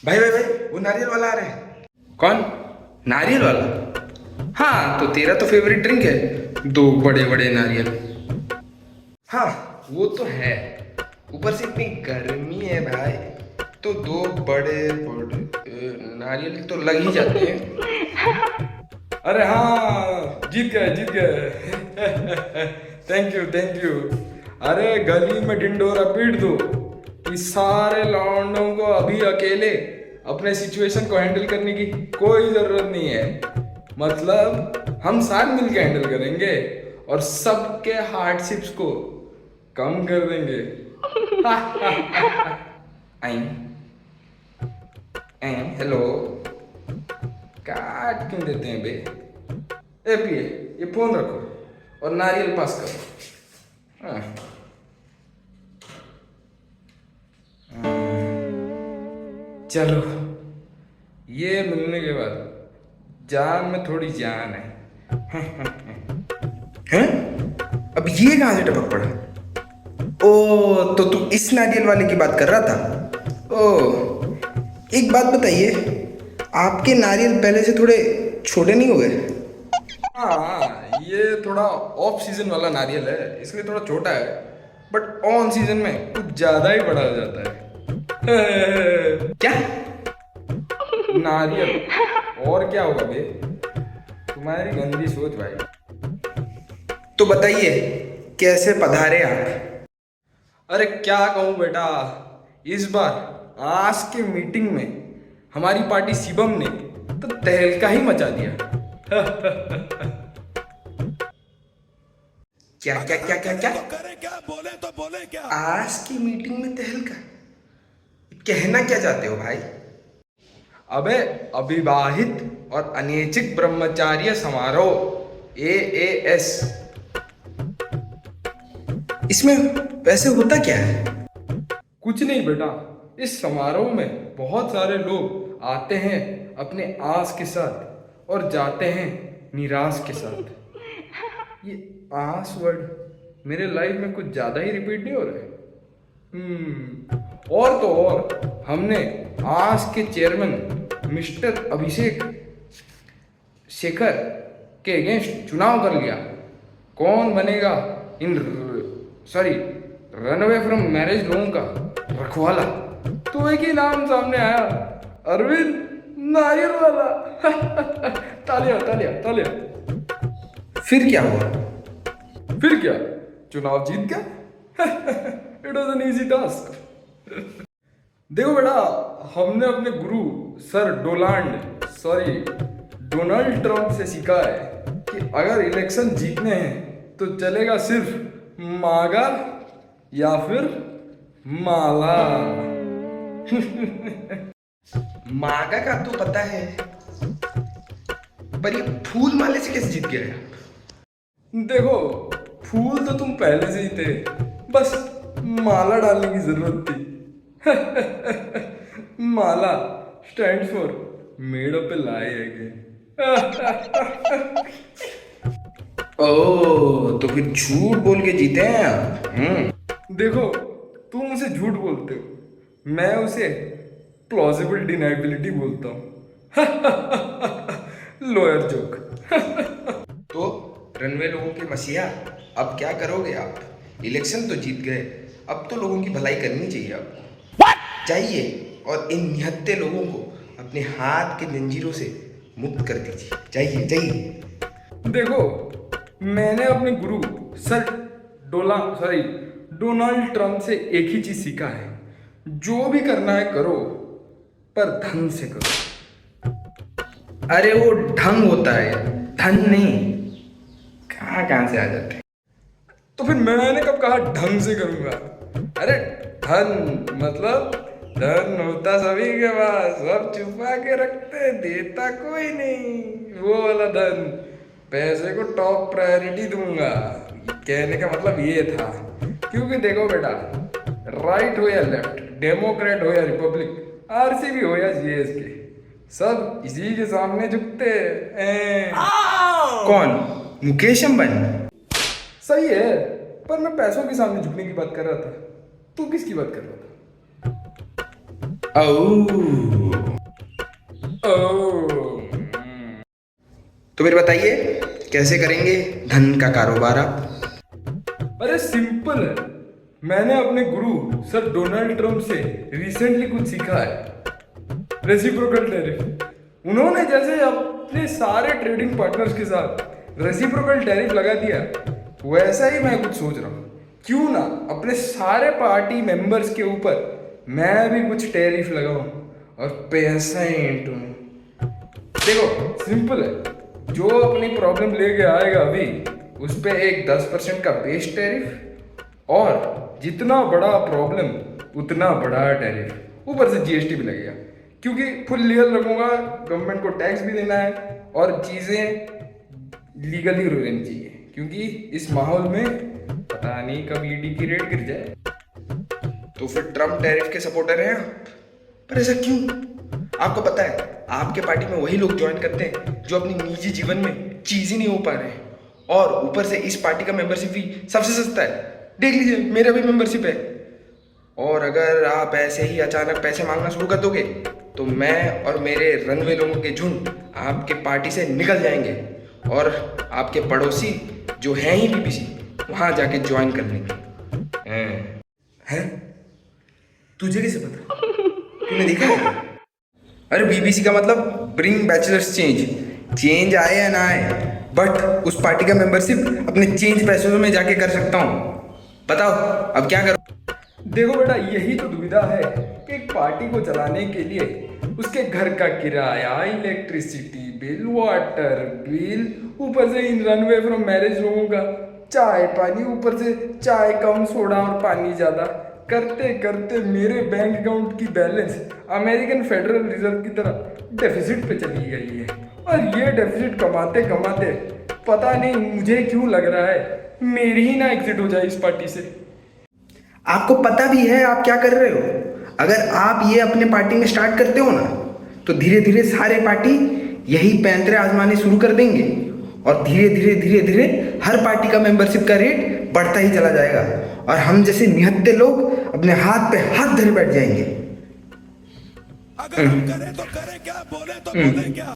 भाई भाई भाई, वो नारियल वाला आ रहा है। कौन? नारियल वाला? हाँ, तो तेरा तो फेवरेट ड्रिंक है, दो बड़े बड़े नारियल। हाँ, वो तो है। ऊपर से इतनी गर्मी है भाई, तो दो बड़े बड़े नारियल तो लग ही जाते हैं। अरे हाँ, जीत गए जीत गए। Thank you thank you. अरे गली में ढिंडोरा पीट दो कि सारे लौंडों को अभी अकेले अपने सिचुएशन को हैंडल करने की कोई जरूरत नहीं है। मतलब हम साथ मिलके हैंडल करेंगे और सबके हार्डशिप्स को कम कर देंगे। आई हेलो, काट क्यों देते हैं बे? ए पिए, ये फोन रखो और नारियल पास करो। हाँ। चलो, ये मिलने के बाद जान में थोड़ी जान है। हैं? अब ये कहाँ से टपक पड़ा? ओ, तो तू इस नारियल वाले की बात कर रहा था? ओ, एक बात बताइए, आपके नारियल पहले से थोड़े छोटे नहीं हो गए? हाँ, ये थोड़ा ऑफ सीजन वाला नारियल है, इसलिए थोड़ा छोटा है, बट ऑन सीजन में कुछ ज्यादा ही बड़ा हो जाता है। क्या? नारियल और क्या होगा बे? तुम्हारी गंदी सोच भाई। तो बताइए, कैसे पधारे आप? अरे क्या कहूँ बेटा, इस बार आज के मीटिंग में हमारी पार्टी शिवम ने तो तहलका ही मचा दिया। क्या क्या क्या क्या क्या? क्या बोले तो बोले क्या। आज की मीटिंग में तहलका? कहना क्या चाहते हो भाई? अबे, अविवाहित और अनैच्छिक ब्रह्मचार्य समारोह AAS, इसमें वैसे होता क्या है? कुछ नहीं बेटा, इस समारोह में बहुत सारे लोग आते हैं अपने आस के साथ और जाते हैं निराश के साथ। ये आस वर्ड मेरे लाइफ में कुछ ज़्यादा ही रिपीट नहीं हो रहा है। और तो और हमने आस के चेयरमैन मिस्टर अभिषेक शेखर के अगेंस्ट चुनाव कर लिया। कौन बनेगा इन सॉरी रनअवे फ्रॉम मैरिज लोगों का रखवाला? तो एक ही नाम सामने आया, अरविंद नायर वाला। तालियां तालियां तालियां। फिर क्या हुआ? फिर क्या, चुनाव जीत गया। It was an easy task. देखो बेटा, हमने अपने गुरु सर डोनाल्ड ट्रंप से सीखा है कि अगर इलेक्शन जीतने हैं तो चलेगा सिर्फ मागा या फिर माला। मागा का तो पता है, पर ये फूल माले से कैसे जीत गया? देखो, फूल तो तुम पहले से ही थे, बस माला डालने की जरूरत थी। माला stands for made up a lie again. ओह, तो फिर झूठ बोल के जीते हैं आप। देखो, तुम उसे झूठ बोलते हो, मैं उसे प्लॉजिबल डिनाइबिलिटी बोलता हूँ। Lawyer joke. तो रनवे लोगों के मसीहा, अब क्या करोगे आप? इलेक्शन तो जीत गए, अब तो लोगों की भलाई करनी चाहिए आपको। चाहिए, और इन निहत्थे लोगों को अपने हाथ के जंजीरों से मुक्त कर दीजिए। चाहिए चाहिए। देखो, मैंने अपने गुरु सर डोनाल्ड ट्रंप से एक ही चीज सीखा है, जो भी करना है करो, पर ढंग से करो। अरे वो ढंग होता है, धन नहीं। कहाँ कहाँ से आ जाते हैं। तो फिर मैंने कब कहा ढंग से करूंगा? अरे धन मतलब धन होता सभी के पास, सब छुपा के रखते, देता कोई नहीं, वो वाला धन। पैसे को टॉप प्रायोरिटी दूंगा, कहने का मतलब ये था। क्योंकि देखो बेटा, राइट हो या लेफ्ट, डेमोक्रेट हो या रिपब्लिक, RCB हो या CSK, सब इसी के सामने झुकते हैं। कौन? मुकेश अंबानी? सही है, पर मैं पैसों के सामने झुकने की बात कर रहा था। तू किसकी बात कर रहा था? ओह, तो फिर बताइए कैसे करेंगे धन का कारोबार आप? अरे सिंपल है। मैंने अपने गुरु सर डोनाल्ड ट्रंप से रिसेंटली कुछ सीखा है, रेसिप्रोकल टैरिफ। उन्होंने जैसे अपने सारे ट्रेडिंग पार्टनर्स के साथ रेसिप्रोकल टैरिफ लगा दिया, वैसा ही मैं कुछ सोच रहा हूँ। क्यों ना अपने सारे पार्टी मेंबर्स के ऊपर मैं भी कुछ टैरिफ लगाऊं और पैसा ऐंठूं। देखो सिंपल है, जो अपनी प्रॉब्लम लेके आएगा अभी उस पे एक 10% का बेस टैरिफ, और जितना बड़ा प्रॉब्लम उतना बड़ा टैरिफ, ऊपर से जीएसटी भी लगेगा। क्योंकि फुल लीगल रखूंगा, गवर्नमेंट को टैक्स भी देना है और चीज़ें लीगली रहनी चाहिए। क्योंकि इस माहौल में पता नहीं कब ईडी की रेट गिर जाए। तो फिर ट्रम्प टैरिफ के सपोर्टर हैं आप? पर ऐसा क्यों? आपको पता है आपके पार्टी में वही लोग ज्वाइन करते हैं जो अपनी निजी जीवन में चीज ही नहीं हो पा रहे हैं, और ऊपर से इस पार्टी का मेंबरशिप भी सबसे सस्ता है। देख लीजिए मेरा भी मेंबरशिप है। और अगर आप ऐसे ही अचानक पैसे मांगना शुरू कर दोगे तो मैं और मेरे रनवे लोगों के झुंड आपके पार्टी से निकल जाएंगे और आपके पड़ोसी जो हैं ही बीबीसी वहां जाके ज्वाइन कर लेंगे। हैं? तुझे कैसे पता? तूने देखा है? अरे बीबीसी का मतलब ब्रिंग बैचलर्स चेंज। चेंज आए या ना आए, बट उस पार्टी का मेंबरशिप अपने चेंज पैसों में जाके कर सकता हूँ। बताओ अब क्या करूँ? देखो बेटा, यही तो दुविधा है कि एक पार्टी को चलाने के लिए उसके घर का किराया, इलेक्ट्रिसिटी बिल, वाटर बिल, ऊपर से इन रनवे फ्रॉम मैरिज लोगों का चाय पानी, ऊपर से चाय कम सोडा और पानी ज़्यादा, करते करते मेरे बैंक अकाउंट की बैलेंस अमेरिकन फेडरल रिजर्व की तरह डेफिसिट पे चली गई है। और ये डेफिसिट कमाते कमाते पता नहीं मुझे क्यों लग रहा है मेरी ही ना एग्जिट हो जाए इस पार्टी से। आपको पता भी है आप क्या कर रहे हो? अगर आप ये अपने पार्टी में स्टार्ट करते हो ना तो धीरे धीरे सारे पार्टी यही पैंतरे आजमाने शुरू कर देंगे, और धीरे धीरे धीरे धीरे हर पार्टी का मेंबरशिप का रेट बढ़ता ही चला जाएगा, और हम जैसे निहत्ते लोग अपने हाथ पे हाथ धरे बैठ जाएंगे। अगर हम करें तो करें क्या, बोले तो बोले क्या।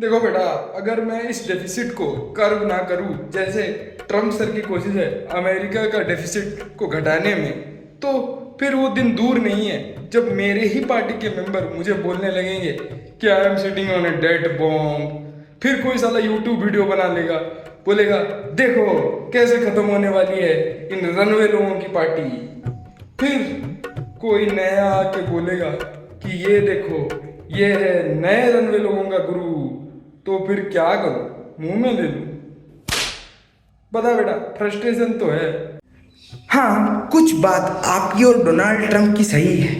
देखो बेटा, अगर मैं इस डेफिसिट को कर्व ना करूं जैसे ट्रम्प सर की कोशिश है अमेरिका का डेफिसिट को घटाने में, तो फिर वो दिन दूर नहीं है जब मेरे ही पार्टी के मेंबर मुझे बोलने लगेंगे कि I am sitting on a dead bomb. फिर कोई साला यूट्यूब वीडियो बना लेगा, बोलेगा देखो कैसे खत्म होने वाली है इन रनवे लोगों की पार्टी। फिर कोई नया आके बोलेगा कि ये देखो ये है नए रनवे लोगों का गुरु। तो फिर क्या करूं, मुंह में ले लूं? बता बेटा, फ्रस्ट्रेशन तो है। हाँ, कुछ बात आपकी और डोनाल्ड ट्रंप की सही है,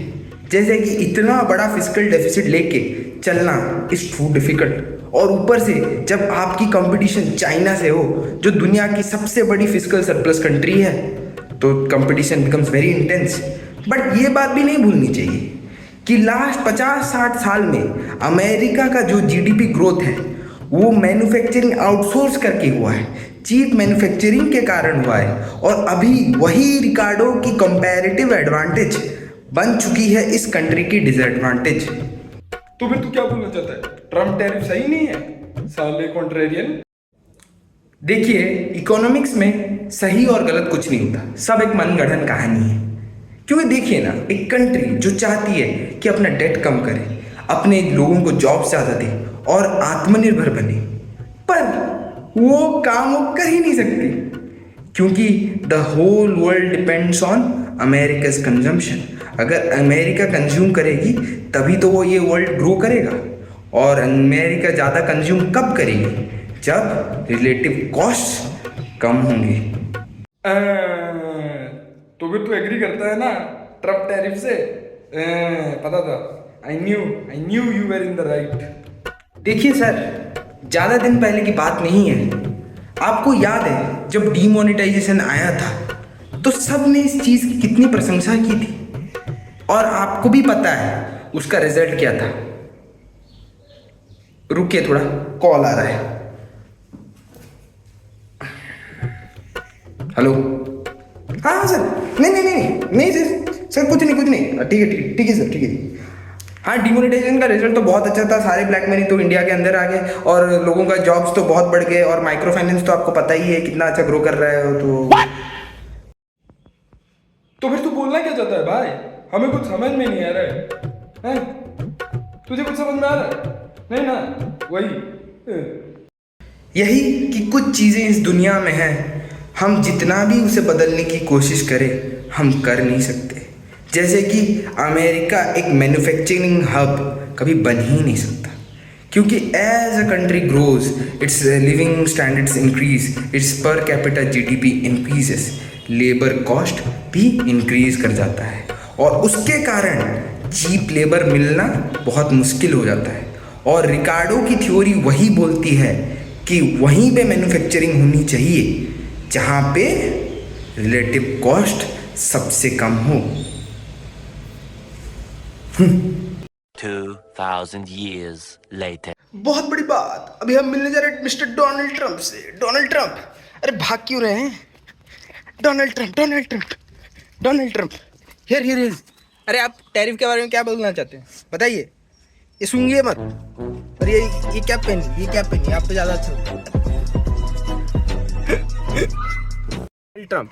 जैसे कि इतना बड़ा फिस्कल डेफिसिट लेके चलना इज टू डिफिकल्ट, और ऊपर से जब आपकी कंपटीशन चाइना से हो जो दुनिया की सबसे बड़ी फिस्कल सरप्लस कंट्री है, तो competition becomes very intense. But ये बात भी नहीं भूलनी चाहिए कि लास्ट 50-60 साल में अमेरिका का जो जीडीपी ग्रोथ है वो मैन्युफैक्चरिंग आउटसोर्स करके हुआ है, चीप मैन्युफैक्चरिंग के कारण हुआ है, और अभी वही रिकार्डो की कंपैरेटिव एडवांटेज बन चुकी है इस कंट्री की डिसएडवांटेज। तो फिर तू क्या बोलना चाहता है, ट्रम्प टैरिफ सही नहीं है साले कॉन्ट्रेरियन? देखिए, इकोनॉमिक्स में सही और गलत कुछ नहीं होता, सब एक मनगढ़ंत कहानी है। क्योंकि देखिए ना, एक कंट्री जो चाहती है कि अपना डेट कम करे, अपने लोगों को जॉब ज़्यादा दे और आत्मनिर्भर बने, पर वो काम वो कर ही नहीं सकती, क्योंकि the whole world depends on America's consumption. अगर अमेरिका कंज्यूम करेगी तभी तो वो ये वर्ल्ड ग्रो करेगा, और अमेरिका ज़्यादा कंज्यूम कब करेगी? जब रिलेटिव कॉस्ट कम होंगे। तो फिर तू एग्री करता है ना ट्रम्प टैरिफ से? पता था, I knew you were in the right. देखिए सर, ज़्यादा दिन पहले की बात नहीं है। आपको याद है जब डीमोनेटाइजेशन आया था तो सब ने इस चीज़ की कितनी प्रशंसा की थी, और आपको भी पता है उसका रिजल्ट क्या था। रुकिए, थोड़ा कॉल आ रहा है। हेलो? हाँ सर, नहीं सर कुछ नहीं, ठीक है सर, ठीक है। हाँ, डिमोनेटाइजेशन का रिजल्ट तो बहुत अच्छा था, सारे ब्लैक मनी तो इंडिया के अंदर आ गए और लोगों का जॉब्स तो बहुत बढ़ गए, और माइक्रो फाइनेंस तो आपको पता ही है कितना अच्छा ग्रो कर रहा है। तो फिर तू बोलना क्या चाहता है भाई? हमें कुछ समझ में नहीं आ रहा है हैं? तुझे कुछ समझ में आ रहा है? नहीं ना? वही यही कि कुछ चीज़ें इस दुनिया में हैं, हम जितना भी उसे बदलने की कोशिश करें हम कर नहीं सकते। जैसे कि अमेरिका एक मैन्युफैक्चरिंग हब कभी बन ही नहीं सकता, क्योंकि as a country grows its living standards increase, its per capita GDP increases, labour cost भी इंक्रीज कर जाता है और उसके कारण चीप लेबर मिलना बहुत मुश्किल हो जाता है। और रिकार्डो की थ्योरी वही बोलती है कि वहीं पे मैन्युफैक्चरिंग होनी चाहिए जहाँ पे रिलेटिव कॉस्ट सबसे कम हो। 2000 years later. बहुत बड़ी बात, अभी हम मिलने जा रहे हैं मिस्टर डोनाल्ड ट्रंप से। डोनाल्ड ट्रंप, अरे भाग क्यों रहे हैं? Donald Trump, Donald Trump, Donald Trump, here here here. अरे आप टैरिफ के बारे में क्या बोलना चाहते हैं बताइए? ये सूंघिए मत। और ये क्या पेन, ये क्या पेन, आप पे ज़्यादा अच्छा लगता है। ट्रंप,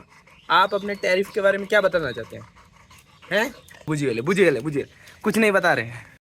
आप अपने टैरिफ के बारे में क्या बताना चाहते हैं? हैं? बुझिए ले, कुछ नहीं बता रहे हैं।